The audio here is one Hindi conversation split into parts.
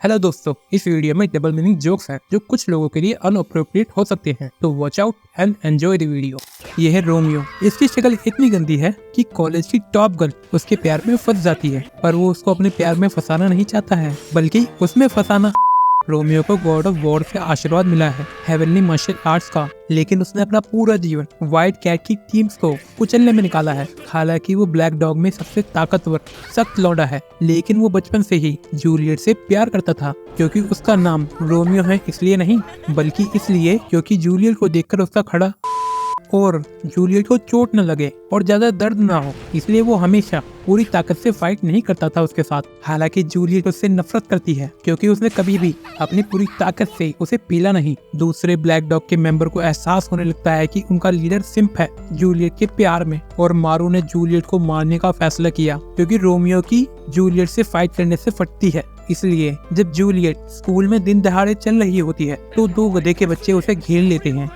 हेलो दोस्तों, इस वीडियो में डबल मीनिंग जोक्स हैं जो कुछ लोगों के लिए अनअप्रोप्रिएट हो सकते हैं, तो watch out and enjoy the video. ये है रोमियो। इसकी शक्ल इतनी गंदी है कि कॉलेज की टॉप गर्ल उसके प्यार में फंस जाती है, पर वो उसको अपने प्यार में फंसाना नहीं चाहता है, बल्कि उसमें फंसाना। रोमियो को गॉड ऑफ वॉर से आशीर्वाद मिला है, हेवनली मार्शल आर्ट्स का, लेकिन उसने अपना पूरा जीवन व्हाइट कैट की टीम्स को कुचलने में निकाला है। हालांकि वो ब्लैक डॉग में सबसे ताकतवर सख्त लौंडा है, लेकिन वो बचपन से ही जूलियट से प्यार करता था, क्योंकि उसका नाम रोमियो है इसलिए नहीं, बल्कि इसलिए क्योंकि जूलियट को देखकर उसका खड़ा और जूलियट को चोट न लगे और ज्यादा दर्द ना हो, इसलिए वो हमेशा पूरी ताकत से फाइट नहीं करता था उसके साथ। हालांकि जूलियट उससे नफरत करती है, क्योंकि उसने कभी भी अपनी पूरी ताकत से उसे पीला नहीं। दूसरे ब्लैक डॉग के मेंबर को एहसास होने लगता है कि उनका लीडर सिम्प है जूलियट के प्यार में, और मारू ने जूलियट को मारने का फैसला किया, क्योंकि रोमियो की जूलियट से फाइट करने से फटती है। इसलिए जब जूलियट स्कूल में दिन दहाड़े चल रही होती है तो दो गधे के बच्चे उसे घेर लेते हैं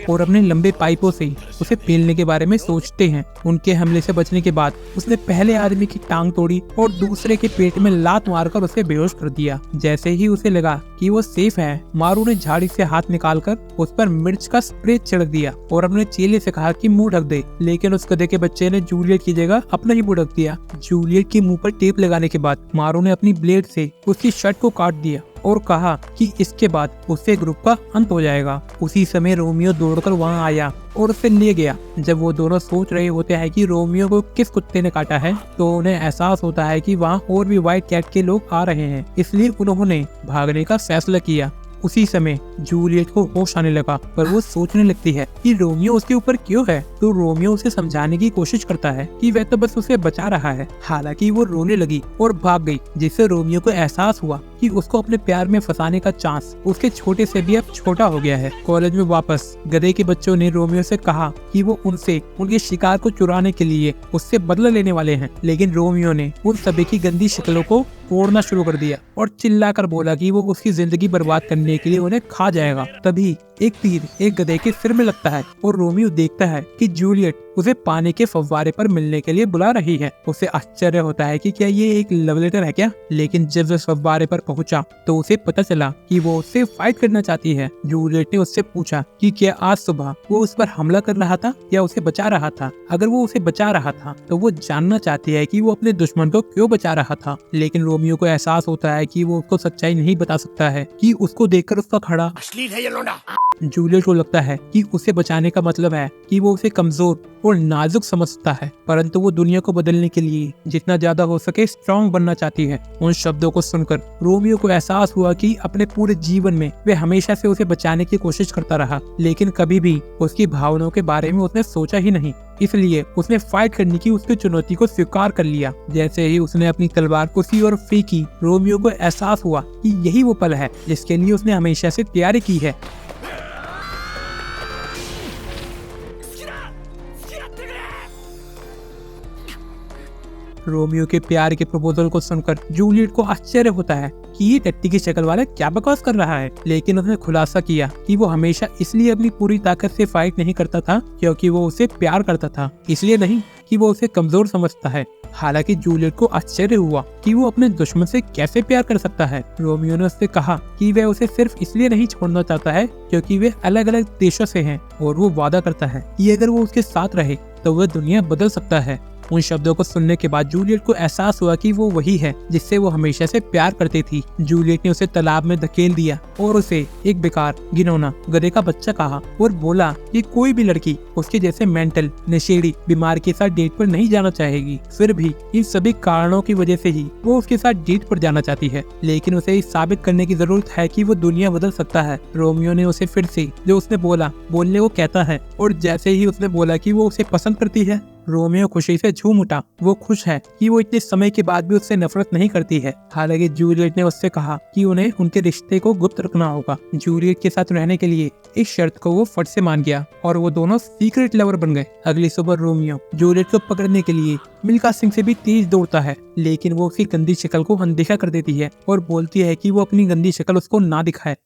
और अपने लंबे पाइपों से उसे पेलने के बारे में सोचते हैं। उनके हमले से बचने के बाद उसने पहले आदमी की टांग तोड़ी और दूसरे के पेट में लात मारकर उसे बेहोश कर दिया। जैसे ही उसे लगा कि वो सेफ है, मारू ने झाड़ी से हाथ निकालकर उस पर मिर्च का स्प्रे छिड़क दिया और अपने चेले से कहा कि मुंह ढक दे, लेकिन उस गधे के बच्चे ने जूलियट की जगह अपना ही मुंह ढक दिया। जूलियट के मुंह पर टेप लगाने के बाद मारू ने अपनी ब्लेड से उसकी शर्ट को काट दिया और कहा कि इसके बाद उससे ग्रुप का अंत हो जाएगा। उसी समय रोमियो दौड़कर वहां आया और उसे ले गया। जब वो दोनों सोच रहे होते हैं कि रोमियो को किस कुत्ते ने काटा है, तो उन्हें एहसास होता है कि वहां और भी व्हाइट कैट के लोग आ रहे हैं, इसलिए उन्होंने भागने का फैसला किया। उसी समय जूलियट को होश आने लगा, पर वो सोचने लगती है कि रोमियो उसके ऊपर क्यों है। तो रोमियो उसे समझाने की कोशिश करता है कि वह तो बस उसे बचा रहा है। हालांकि वो रोने लगी और भाग गई, जिससे रोमियो को एहसास हुआ कि उसको अपने प्यार में फंसाने का चांस उसके छोटे से भी अब छोटा हो गया है। कॉलेज में वापस गधे के बच्चों ने रोमियो से कहा कि वो उनसे उनके शिकार को चुराने के लिए उससे बदला लेने वाले हैं, लेकिन रोमियो ने उन सभी की गंदी शक्लों को फोड़ना शुरू कर दिया और चिल्लाकर बोला कि वो उसकी जिंदगी बर्बाद करने के लिए उन्हें खा जाएगा। तभी एक तीर एक गधे के सिर में लगता है और रोमियो देखता है कि जूलियट उसे पानी के फव्वारे पर मिलने के लिए बुला रही है। उसे आश्चर्य होता है कि क्या ये एक लव लेटर है क्या, लेकिन जब वह फव्वारे पर पहुंचा तो उसे पता चला कि वो उससे फाइट करना चाहती है। जूलियट ने उससे पूछा कि क्या आज सुबह वो उस पर हमला कर रहा था या उसे बचा रहा था। अगर वो उसे बचा रहा था तो वो जानना चाहती है कि वो अपने दुश्मन को क्यों बचा रहा था, लेकिन रोमियो को एहसास होता है कि वो उसको सच्चाई नहीं बता सकता है कि उसको देखकर उसका खड़ा अश्लील है ये लौंडा। जूलियट को लगता है कि उसे बचाने का मतलब है कि वो उसे कमजोर और नाजुक समझता है, परंतु वो दुनिया को बदलने के लिए जितना ज्यादा हो सके स्ट्रॉन्ग बनना चाहती है। उन शब्दों को सुनकर रोमियो को एहसास हुआ कि अपने पूरे जीवन में वे हमेशा से उसे बचाने की कोशिश करता रहा, लेकिन कभी भी उसकी भावनाओं के बारे में उसने सोचा ही नहीं। इसलिए उसने फाइट करने की उसकी चुनौती को स्वीकार कर लिया। जैसे ही उसने अपनी तलवार कुसी और फेंकी, रोमियो को एहसास हुआ कि यही वो पल है जिसके लिए उसने हमेशा से तैयारी की है। रोमियो के प्यार के प्रपोजल को सुनकर जूलियट को आश्चर्य होता है कि ये टट्टी की शक्ल वाला क्या बकवास कर रहा है, लेकिन उसने खुलासा किया कि वो हमेशा इसलिए अपनी पूरी ताकत से फाइट नहीं करता था क्योंकि वो उसे प्यार करता था, इसलिए नहीं कि वो उसे कमजोर समझता है। हालांकि जूलियट को आश्चर्य हुआ कि वो अपने दुश्मन से कैसे प्यार कर सकता है। रोमियो ने उससे कहा कि वह उसे सिर्फ इसलिए नहीं छोड़ना चाहता है क्योंकि वे अलग अलग देशों से हैं, और वो वादा करता है कि अगर वो उसके साथ रहे तो वह दुनिया बदल सकता है। उन शब्दों को सुनने के बाद जूलियट को एहसास हुआ कि वो वही है जिससे वो हमेशा से प्यार करती थी। जूलियट ने उसे तालाब में धकेल दिया और उसे एक बेकार घिनौना गधे का बच्चा कहा और बोला कि कोई भी लड़की उसके जैसे मेंटल नशेड़ी बीमार के साथ डेट पर नहीं जाना चाहेगी। फिर भी इन सभी कारणों की वजह से ही वो उसके साथ डेट पर जाना चाहती है, लेकिन उसे साबित करने की जरूरत है कि वो दुनिया बदल सकता है। रोमियो ने उसे फिर से जो उसने बोला बोलने को कहता है, और जैसे ही उसने बोला कि वो उसे पसंद करती है, रोमियो खुशी से झूम उठा। वो खुश है कि वो इतने समय के बाद भी उससे नफरत नहीं करती है। हालांकि जूलियट ने उससे कहा कि उन्हें उनके रिश्ते को गुप्त रखना होगा। जूलियट के साथ रहने के लिए इस शर्त को वो फट से मान गया और वो दोनों सीक्रेट लवर बन गए। अगली सुबह रोमियो जूलियट को पकड़ने के लिए मिल्खा सिंह से भी तेज दौड़ता है, लेकिन वो उसकी गंदी शक्ल को अनदेखा कर देती है और बोलती है कि वो अपनी गंदी शक्ल उसको ना दिखाए।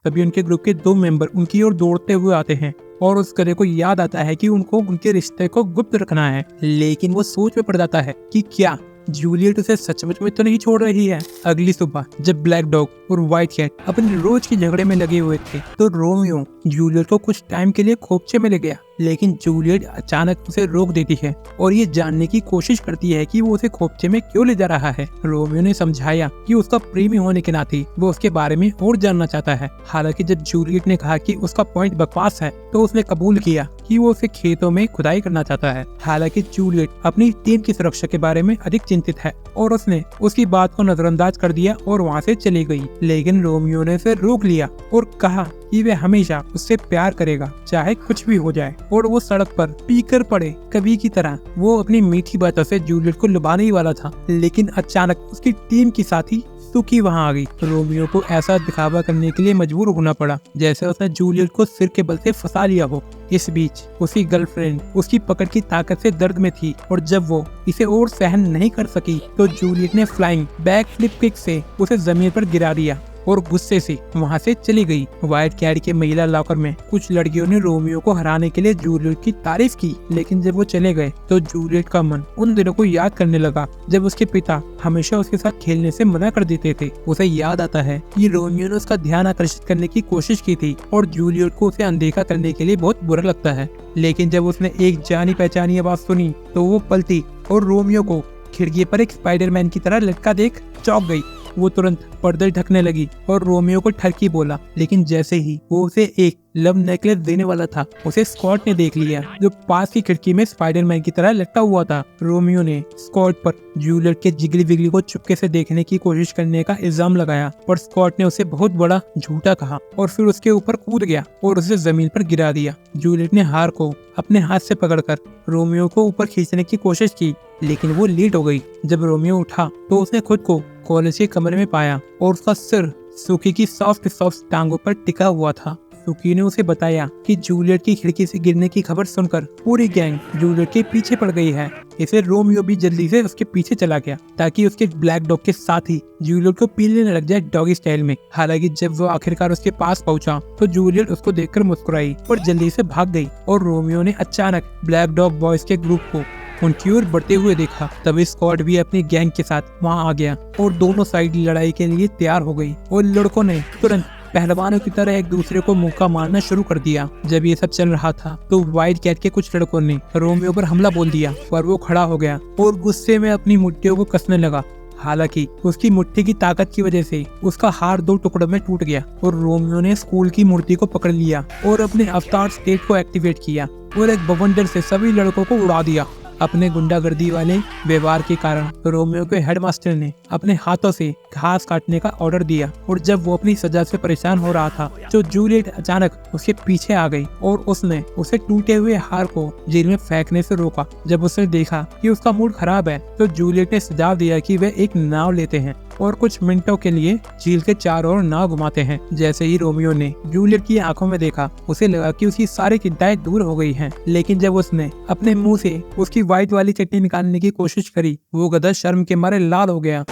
तभी उनके ग्रुप के दो मेंबर उनकी ओर दौड़ते हुए आते हैं और उस गधे को याद आता है कि उनको उनके रिश्ते को गुप्त रखना है, लेकिन वो सोच में पड़ जाता है कि क्या जूलियट उसे सचमुच में तो नहीं छोड़ रही है। अगली सुबह जब ब्लैक डॉग और व्हाइट कैट अपने रोज के झगड़े में लगे हुए थे तो रोमियो जूलियट को कुछ टाइम के लिए खोपचे में ले गया, लेकिन जूलियट अचानक उसे रोक देती है और ये जानने की कोशिश करती है कि वो उसे खोपचे में क्यों ले जा रहा है। रोमियो ने समझाया कि उसका प्रेमी होने के नाते वो उसके बारे में और जानना चाहता है। हालांकि जब जूलियट ने कहा कि उसका पॉइंट बकवास है तो उसने कबूल किया कि वो उसे खेतों में खुदाई करना चाहता है। हालांकि जूलियट अपनी टीम की सुरक्षा के बारे में अधिक चिंतित है और उसने उसकी बात को नजरअंदाज कर दिया और वहाँ से चली गई। लेकिन रोमियो ने उसे रोक लिया और कहा कि वे हमेशा उससे प्यार करेगा चाहे कुछ भी हो जाए, और वो सड़क पर पीकर पड़े कभी की तरह वो अपनी मीठी बातों से जूलियट को लुभाने ही वाला था। लेकिन अचानक उसकी टीम की साथी सुकी वहाँ आ गई। रोमियो को ऐसा दिखावा करने के लिए मजबूर होना पड़ा जैसे उसने जूलियट को सिर के बल से फंसा लिया हो। इस बीच उसकी गर्लफ्रेंड उसकी पकड़ की ताकत से दर्द में थी और जब वो इसे और सहन नहीं कर सकी तो जूलियट ने फ्लाइंग बैक फ्लिप किक से उसे जमीन पर गिरा दिया और गुस्से से वहाँ से चली गई। व्हाइट कैट के महिला लॉकर में कुछ लड़कियों ने रोमियो को हराने के लिए जूलियट की तारीफ की, लेकिन जब वो चले गए तो जूलियट का मन उन दिनों को याद करने लगा जब उसके पिता हमेशा उसके साथ खेलने से मना कर देते थे। उसे याद आता है कि रोमियो ने उसका ध्यान आकर्षित करने की कोशिश की थी और जूलियट को उसे अनदेखा करने के लिए बहुत बुरा लगता है। लेकिन जब उसने एक जानी पहचानी आवाज सुनी तो वो पलटी और रोमियो को खिड़की पर एक स्पाइडरमैन की तरह लटका देख चौंक गई। वो तुरंत पर्दे ढकने लगी और रोमियो को ठरकी बोला, लेकिन जैसे ही वो उसे एक लव नेकलेस देने वाला था उसे स्कॉट ने देख लिया जो पास की खिड़की में स्पाइडरमैन की तरह लटका हुआ था। रोमियो ने स्कॉट पर जूलियट के जिगली विगली को चुपके से देखने की कोशिश करने का इल्जाम लगाया, पर स्कॉट ने उसे बहुत बड़ा झूठा कहा और फिर उसके ऊपर कूद गया और उसे जमीन पर गिरा दिया। जूलियट ने हार को अपने हाथ से पकड़कर रोमियो को ऊपर खींचने की कोशिश की, लेकिन वो लेट हो गई। जब रोमियो उठा तो उसने खुद को कॉलेज के कमरे में पाया और उसका सिर सुकी की सॉफ्ट टांगों पर टिका हुआ था। सुकी ने उसे बताया कि जूलियट की खिड़की से गिरने की खबर सुनकर पूरी गैंग जूलियट के पीछे पड़ गई है। इसे रोमियो भी जल्दी से उसके पीछे चला गया ताकि उसके ब्लैक डॉग के साथ ही जूलियट को पीने लग जाए डॉगी स्टाइल में। हालांकि जब वो आखिरकार उसके पास पहुंचा तो जूलियट उसको देखकर मुस्कुराई और जल्दी से भाग गई और रोमियो ने अचानक ब्लैक डॉग बॉयज के ग्रुप को उनकी ओर बढ़ते हुए देखा। तभी स्कॉट भी अपनी गैंग के साथ वहां आ गया और दोनों साइड लड़ाई के लिए तैयार हो गई और लड़कों ने तुरंत पहलवानों की तरह एक दूसरे को मुक्का मारना शुरू कर दिया। जब ये सब चल रहा था तो व्हाइट कैट के कुछ लड़कों ने रोमियो पर हमला बोल दिया, पर वो खड़ा हो गया और गुस्से में अपनी मुट्ठियों को कसने लगा। हालांकि उसकी मुट्ठी की ताकत की वजह से उसका हार 2 टुकड़ों में टूट गया और रोमियो ने स्कूल की मूर्ति को पकड़ लिया और अपने अवतार स्टेट को एक्टिवेट किया और एक बवंडर से सभी लड़कों को उड़ा दिया। अपने गुंडागर्दी वाले व्यवहार के कारण रोमियो के हेडमास्टर ने अपने हाथों से घास काटने का ऑर्डर दिया और जब वो अपनी सजा से परेशान हो रहा था तो जूलियट अचानक उसके पीछे आ गई और उसने उसे टूटे हुए हार को जेल में फेंकने से रोका। जब उसने देखा कि उसका मूड खराब है तो जूलियट ने सुझाव दिया कि वे एक नाव लेते हैं और कुछ मिनटों के लिए झील के चारों ओर नाव घुमाते हैं। जैसे ही रोमियो ने जूलियट की आंखों में देखा उसे लगा कि उसकी सारी चिंताएं दूर हो गई हैं। लेकिन जब उसने अपने मुंह से उसकी व्हाइट वाली चटनी निकालने की कोशिश करी वो गधा शर्म के मारे लाल हो गया।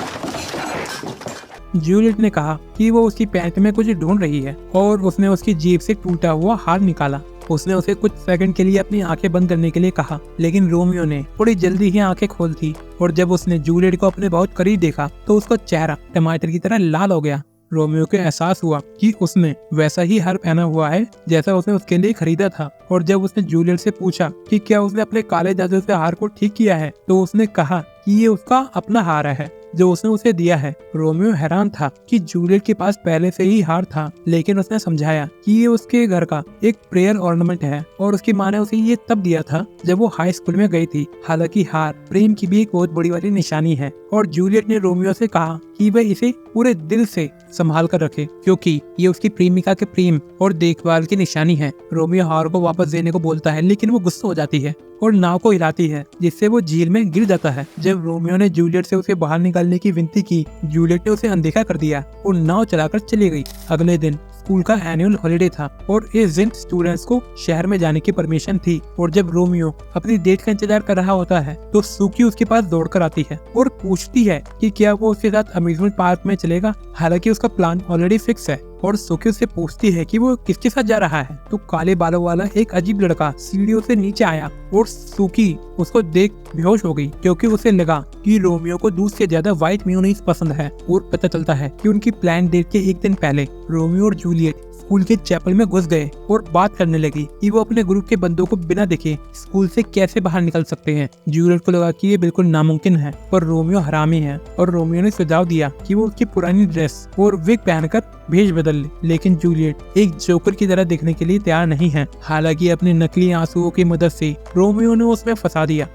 जूलियट ने कहा कि वो उसकी पैंट में कुछ ढूंढ रही है और उसने उसकी जेब से टूटा हुआ हार निकाला। उसने उसे कुछ सेकंड के लिए अपनी आंखें बंद करने के लिए कहा, लेकिन रोमियो ने थोड़ी जल्दी ही आंखें खोल दी और जब उसने जूलियट को अपने बहुत करीब देखा तो उसका चेहरा टमाटर की तरह लाल हो गया। रोमियो को एहसास हुआ कि उसने वैसा ही हार पहना हुआ है जैसा उसने उसके लिए खरीदा था और जब उसने जूलियट से पूछा कि क्या उसने अपने काले जादू से हार को ठीक किया है तो उसने कहा कि ये उसका अपना हार है जो उसने उसे दिया है। रोमियो हैरान था कि जूलियट के पास पहले से ही हार था, लेकिन उसने समझाया कि ये उसके घर का एक प्रेयर ऑर्नामेंट है और उसकी माँ ने उसे ये तब दिया था जब वो हाई स्कूल में गई थी। हालांकि हार प्रेम की भी एक बहुत बड़ी वाली निशानी है और जूलियट ने रोमियो से कहा कि वह इसे पूरे दिल से संभाल कर रखे क्योंकि ये उसकी प्रेमिका के प्रेम और देखभाल की निशानी है। रोमियो हार को वापस देने को बोलता है लेकिन वो गुस्सा हो जाती है और नाव को हिलाती है जिससे वो झील में गिर जाता है। जब रोमियो ने जूलियट से उसे बाहर निकालने की विनती की जूलियट ने उसे अनदेखा कर दिया और नाव चलाकर चली गई। अगले दिन स्कूल का एनुअल हॉलिडे था और इस दिन स्टूडेंट्स को शहर में जाने की परमिशन थी। और जब रोमियो अपनी डेट का इंतजार कर रहा होता है तो सूकी उसके पास दौड़कर आती है और पूछती है कि क्या वो उसके साथ अम्यूजमेंट पार्क में चलेगा। हालांकि उसका प्लान ऑलरेडी फिक्स है और सूकी उससे पूछती है कि वो किसके साथ जा रहा है। तो काले बालों वाला एक अजीब लड़का सीढ़ियों से नीचे आया और सूकी उसको देख बेहोश हो गई, क्योंकि उसे लगा कि रोमियो को दूध से ज्यादा व्हाइट मेयोनीज पसंद है। और पता चलता है कि उनकी प्लान डेट के एक दिन पहले रोमियो और जूलियट स्कूल के चैपल में घुस गए और बात करने लगी कि वो अपने ग्रुप के बंदों को बिना देखे स्कूल से कैसे बाहर निकल सकते हैं। जूलियट को लगा कि ये बिल्कुल नामुमकिन है, पर रोमियो हरामी है और रोमियो ने सुझाव दिया कि वो उसकी पुरानी ड्रेस और विग पहनकर भेष बदल ले। लेकिन जूलियट एक जोकर की तरह दिखने के लिए तैयार नहीं है। हालांकि अपने नकली आंसुओं की मदद से रोमियो ने उसमें फंसा दिया,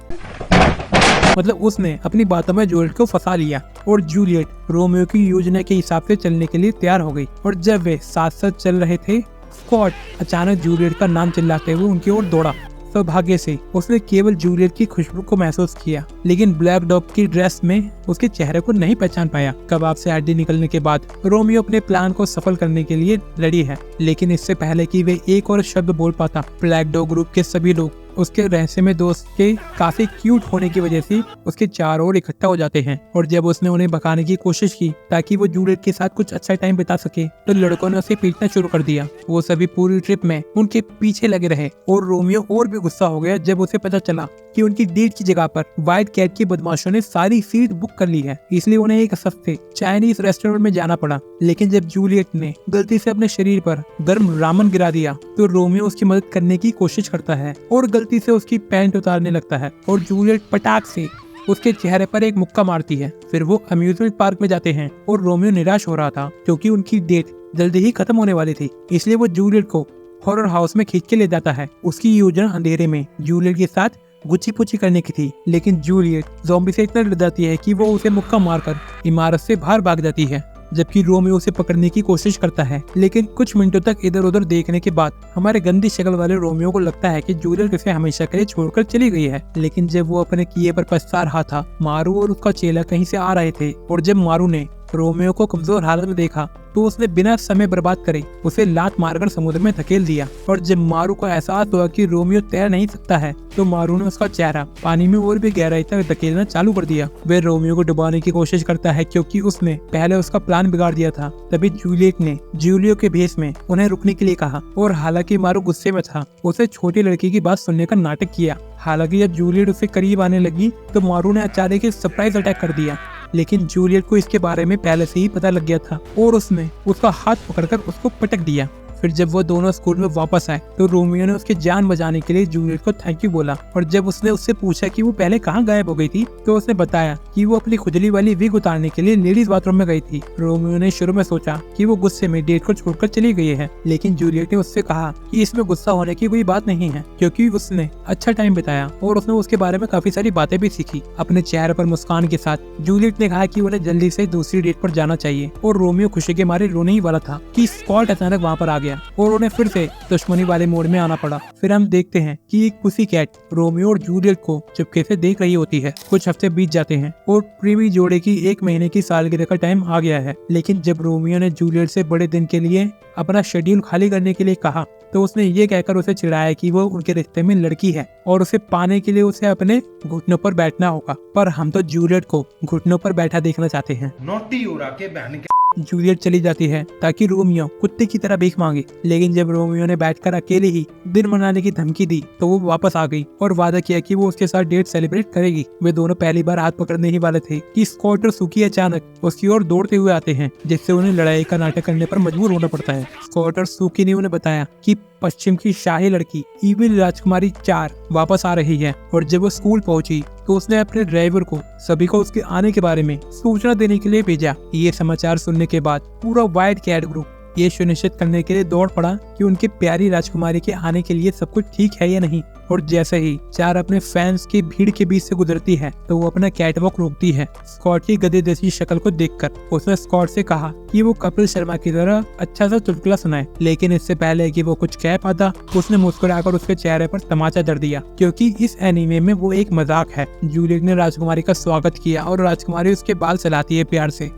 मतलब उसने अपनी बातों में जूलियट को फंसा लिया और जूलियट रोमियो की योजना के हिसाब से चलने के लिए तैयार हो गई। और जब वे साथ साथ चल रहे थे, स्कॉट अचानक जूलियट का नाम चिल्लाते हुए उनकी ओर दौड़ा। सौभाग्य से उसने केवल जूलियट की खुशबू को महसूस किया, लेकिन ब्लैक डॉग की ड्रेस में उसके चेहरे को नहीं पहचान पाया। कबाब से हड्डी निकलने के बाद रोमियो अपने प्लान को सफल करने के लिए रेडी है, लेकिन इससे पहले कि वे एक और शब्द बोल पाता, ब्लैक डॉग ग्रुप के सभी लोग उसके रहस्यमय दोस्त के काफी क्यूट होने की वजह से उसके चारों ओर इकट्ठा हो जाते हैं। और जब उसने उन्हें भगाने की कोशिश की ताकि वो जूलियट के साथ कुछ अच्छा टाइम बिता सके, तो लड़कों ने उसे पीटना शुरू कर दिया। वो सभी पूरी ट्रिप में उनके पीछे लगे रहे और रोमियो और भी गुस्सा हो गया जब उसे पता चला कि उनकी डेट की जगह पर व्हाइट कैट की बदमाशों ने सारी सीट बुक कर ली है, इसलिए उन्हें एक सस्ते चाइनीज रेस्टोरेंट में जाना पड़ा। लेकिन जब जूलियट ने गलती से अपने शरीर पर गर्म रामन गिरा दिया तो रोमियो उसकी मदद करने की कोशिश करता है और गलती से उसकी पैंट उतारने लगता है और जूलियट पटाख से उसके चेहरे पर एक मुक्का मारती है। फिर वो अम्यूजमेंट पार्क में जाते हैं और रोमियो निराश हो रहा था क्योंकि उनकी डेट जल्दी ही खत्म होने वाली थी, इसलिए वो जूलियट को हॉरर हाउस में खींच के ले जाता है। उसकी योजना अंधेरे में जूलियट के साथ गुच्ची पुच्ची करने की थी, लेकिन जूलियट ज़ॉम्बी से इतना डर जाती है कि वो उसे मुक्का मारकर इमारत से बाहर भाग जाती है, जबकि रोमियो उसे पकड़ने की कोशिश करता है। लेकिन कुछ मिनटों तक इधर उधर देखने के बाद हमारे गंदी शक्ल वाले रोमियो को लगता है कि जूलियट उसे हमेशा के लिए छोड़कर चली गई है। लेकिन जब वो अपने किए पर पछता रहा था, मारू और उसका चेला कहीं से आ रहे थे और जब मारू ने रोमियो को कमजोर हालत में देखा तो उसने बिना समय बर्बाद करे उसे लात मारकर समुद्र में धकेल दिया। और जब मारू को एहसास हुआ कि रोमियो तैर नहीं सकता है तो मारू ने उसका चेहरा पानी में और भी गहराई तक धकेलना चालू कर दिया। वह रोमियो को डुबाने की कोशिश करता है क्योंकि उसने पहले उसका प्लान बिगाड़ दिया था। तभी जूलियट ने जूलियो के भेष में उन्हें रुकने के लिए कहा और हालांकि मारू गुस्से में था, उसे छोटी लड़की की बात सुनने का नाटक किया। हालांकि जब जूलियट उससे करीब आने लगी तो मारू ने अचानक एक सरप्राइज अटैक कर दिया, लेकिन जूलियट को इसके बारे में पहले से ही पता लग गया था और उसने उसका हाथ पकड़कर उसको पटक दिया। फिर जब वो दोनों स्कूल में वापस आए तो रोमियो ने उसकी जान बचाने के लिए जूलियट को थैंक यू बोला। और जब उसने उससे पूछा कि वो पहले कहाँ गायब हो गई थी तो उसने बताया कि वो अपनी खुजली वाली विग उतारने के लिए लेडीज बाथरूम में गई थी। रोमियो ने शुरू में सोचा कि वो गुस्से में डेट को छोड़कर चली गई है, लेकिन जूलियट ने उससे कहा कि इसमें गुस्सा होने की कोई बात नहीं है क्योंकि उसने अच्छा टाइम बिताया और उसने उसके बारे में काफी सारी बातें भी सीखी। अपने चेहरे पर मुस्कान के साथ जूलियट ने कहा कि उन्हें जल्दी से दूसरी डेट पर जाना चाहिए और रोमियो खुशी के मारे रोने ही वाला था कि स्कॉट अचानक वहाँ पर आ गया और उन्हें फिर से दुश्मनी वाले मोड में आना पड़ा। फिर हम देखते हैं कि एक पुसी कैट रोमियो और जूलियट को चुपके से देख रही होती है। कुछ हफ्ते बीत जाते हैं और प्रेमी जोड़े की 1 महीने की सालगिरह का टाइम आ गया है। लेकिन जब रोमियो ने जूलियट से बड़े दिन के लिए अपना शेड्यूल खाली करने के लिए कहा तो उसने ये कहकर उसे चिढ़ाया कि वो उनके रिश्ते में लड़की है और उसे पाने के लिए उसे अपने घुटनों पर बैठना होगा। पर हम तो जूलियट को घुटनों पर बैठा देखना चाहते हैं। नोटी उड़ा के बहन के जूलियट चली जाती है ताकि रोमियो कुत्ते की तरह भीख मांगे, लेकिन जब रोमियो ने बैठकर अकेले ही दिन मनाने की धमकी दी तो वो वापस आ गई और वादा किया कि वो उसके साथ डेट सेलिब्रेट करेगी। वे दोनों पहली बार हाथ पकड़ने ही वाले थे कि स्कॉट और सूकी अचानक उसकी ओर दौड़ते हुए आते हैं, जिससे उन्हें लड़ाई का नाटक करने पर मजबूर होना पड़ता है। स्कॉट और सूकी ने उन्हें बताया कि पश्चिम की शाही लड़की इविल राजकुमारी 4 वापस आ रही है और जब वो स्कूल पहुंची तो उसने अपने ड्राइवर को सभी को उसके आने के बारे में सूचना देने के लिए भेजा। ये समाचार सुनने के बाद पूरा व्हाइट कैट ग्रुप ये सुनिश्चित करने के लिए दौड़ पड़ा कि उनकी प्यारी राजकुमारी के आने के लिए सब कुछ ठीक है या नहीं। और जैसे ही 4 अपने फैंस की भीड़ के बीच से गुजरती है तो वो अपना कैटवॉक रोकती है। स्कॉट की गधे जैसी शक्ल को देखकर उसने स्कॉट से कहा कि वो कपिल शर्मा की तरह अच्छा सा चुटकुला सुनाए, लेकिन इससे पहले कि वो कुछ कह पाता उसने मुस्कुराकर उसके चेहरे पर तमाचा जड़ दिया क्योंकि इस एनीमे में वो एक मजाक है। जूलियट ने राजकुमारी का स्वागत किया और राजकुमारी उसके बाल चलाती है प्यार से,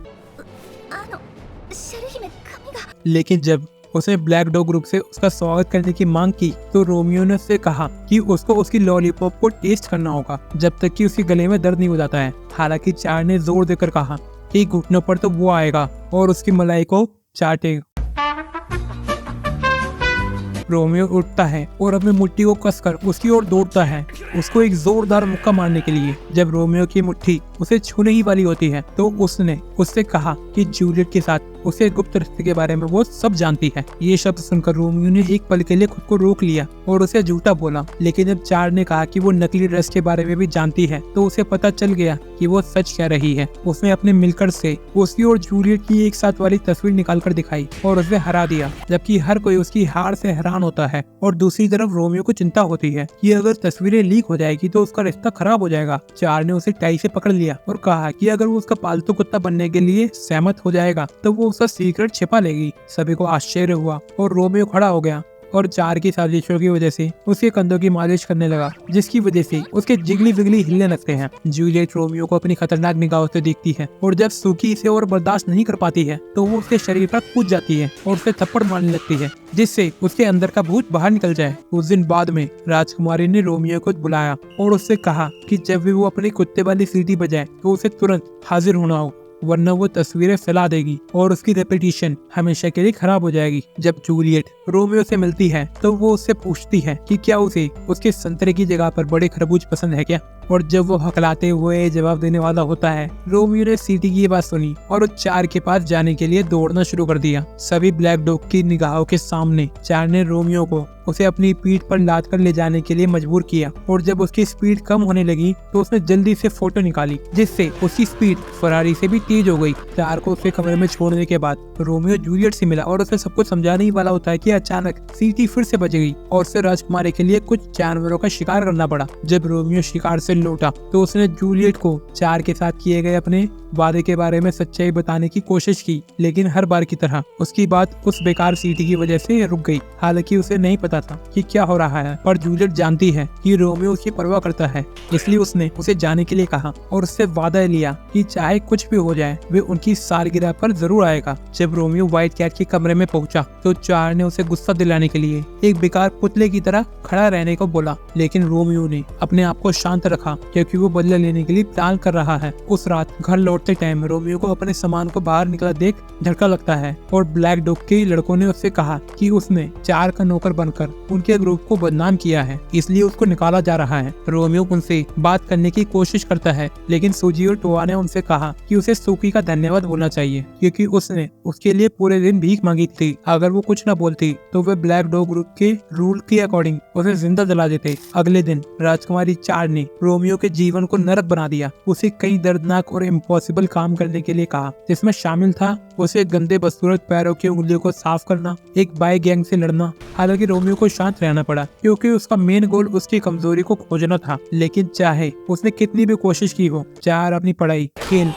लेकिन जब उसने ब्लैक डॉग ग्रुप से उसका स्वागत करने की मांग की तो रोमियो ने उससे कहा कि उसको उसकी लॉलीपॉप को टेस्ट करना होगा जब तक कि उसके गले में दर्द नहीं हो जाता है। हालांकि चार ने जोर देकर कहा कि घुटनों पर तो वो आएगा और उसकी मलाई को चाटेगा। रोमियो उठता है और अपनी मुट्ठी को कसकर उसकी ओर दौड़ता है, उसको एक जोरदार मुक्का मारने के लिए। जब रोमियो की मुट्ठी उसे छूने ही वाली होती है तो उसने उससे कहा कि जूलियट के साथ उसे गुप्त रिश्ते के बारे में वो सब जानती है। ये शब्द सुनकर रोमियो ने एक पल के लिए खुद को रोक लिया और उसे झूठा बोला, लेकिन जब चार ने कहा कि वो नकली ड्रेस के बारे में भी जानती है तो उसे पता चल गया कि वो सच कह रही है। उसने अपने मिलकर से उसकी और जूलियट की एक साथ वाली तस्वीर निकाल कर दिखाई और उसे हरा दिया, जबकि हर कोई उसकी हार से हैरान होता है। और दूसरी तरफ रोमियो को चिंता होती है कि अगर तस्वीरें लीक हो जाएगी तो उसका रिश्ता खराब हो जाएगा। चार ने उसे टाई से पकड़ लिया और कहा कि अगर वो उसका पालतू कुत्ता बनने के लिए सहमत हो जाएगा तो वो उसका सीक्रेट छिपा लेगी। सभी को आश्चर्य हुआ और रोमियो खड़ा हो गया और चार की साजिशों की वजह से उसके कंधों की मालिश करने लगा, जिसकी वजह से उसके जिगली विगली हिलने लगते हैं। जूलियट रोमियो को अपनी खतरनाक निगाहों से देखती है और जब सूकी इसे और बर्दाश्त नहीं कर पाती है तो वो उसके शरीर पर कूद जाती है और उसे थप्पड़ मारने लगती है, जिससे उसके अंदर का भूत बाहर निकल जाए। उस दिन बाद में राजकुमारी ने रोमियो को बुलाया और उससे कहा कि जब भी वो अपनी कुत्ते वाली सीटी बजाए तो उसे तुरंत हाजिर होना होगा, वरना वो तस्वीरें फैला देगी और उसकी रेपुटेशन हमेशा के लिए खराब हो जाएगी। जब जूलियट रोमियो से मिलती है तो वो उससे पूछती है कि क्या उसे उसके संतरे की जगह पर बड़े खरबूज पसंद है क्या, और जब वो हकलाते हुए जवाब देने वाला होता है, रोमियो ने सीटी की ये बात सुनी और उस चार के पास जाने के लिए दौड़ना शुरू कर दिया। सभी ब्लैक डॉग की निगाहों के सामने चार ने रोमियो को उसे अपनी पीठ पर लाद कर ले जाने के लिए मजबूर किया और जब उसकी स्पीड कम होने लगी तो उसने जल्दी से फोटो निकाली, जिससे उसकी स्पीड फरारी से भी तेज हो गई। चार को उसके कमरे में छोड़ने के बाद रोमियो जूलियट से मिला और उसे सब कुछ समझाने ही वाला होता है कि अचानक सीटी फिर से बच गई और उसे राजकुमारी के लिए कुछ जानवरों का शिकार करना पड़ा। जब रोमियो शिकार से लौटा तो उसने जूलियट को चार के साथ किए गए अपने वादे के बारे में सच्चाई बताने की कोशिश की, लेकिन हर बार की तरह उसकी बात उस बेकार सीटी की वजह से रुक गई। हालांकि उसे नहीं पता था कि क्या हो रहा है, पर जूलियट जानती है कि रोमियो उसकी परवाह करता है, इसलिए उसने उसे जाने के लिए कहा और उससे वादा लिया कि चाहे कुछ भी हो जाए वे उनकी सालगिरह पर जरूर आएगा। जब रोमियो व्हाइट कैट के कमरे में पहुंचा तो चार ने उसे गुस्सा दिलाने के लिए एक बेकार पुतले की तरह खड़ा रहने को बोला, लेकिन रोमियो ने अपने आप को शांत रखा क्योंकि वो बदला लेने के लिए प्लान कर रहा है। उस रात घर लौटते टाइम रोमियो को अपने सामान को बाहर निकला देख झटका लगता है और ब्लैक डॉग के लड़कों ने उससे कहा कि उसने चार का नौकर बनकर उनके ग्रुप को बदनाम किया है, इसलिए उसको निकाला जा रहा है। रोमियो उनसे बात करने की कोशिश करता है, लेकिन सूजी और टोआ ने उनसे कहा कि उसे सूकी का धन्यवाद बोलना चाहिए क्योंकि उसने उसके लिए पूरे दिन भीख मांगी थी। अगर वो कुछ न बोलती तो वे ब्लैक डॉग ग्रुप के रूल के अकॉर्डिंग उसे जिंदा जला देते। अगले दिन राजकुमारी चार ने रोमियो के जीवन को नरक बना दिया। उसे कई दर्दनाक और इम्पॉसिबल काम करने के लिए कहा, जिसमें शामिल था उसे गंदे बदसूरत पैरों की उंगलियों को साफ करना, एक बाई गैंग से लड़ना। हालांकि रोमियो को शांत रहना पड़ा क्योंकि उसका मेन गोल उसकी कमजोरी को खोजना था, लेकिन चाहे उसने कितनी भी कोशिश की हो, चार अपनी पढ़ाई, खेल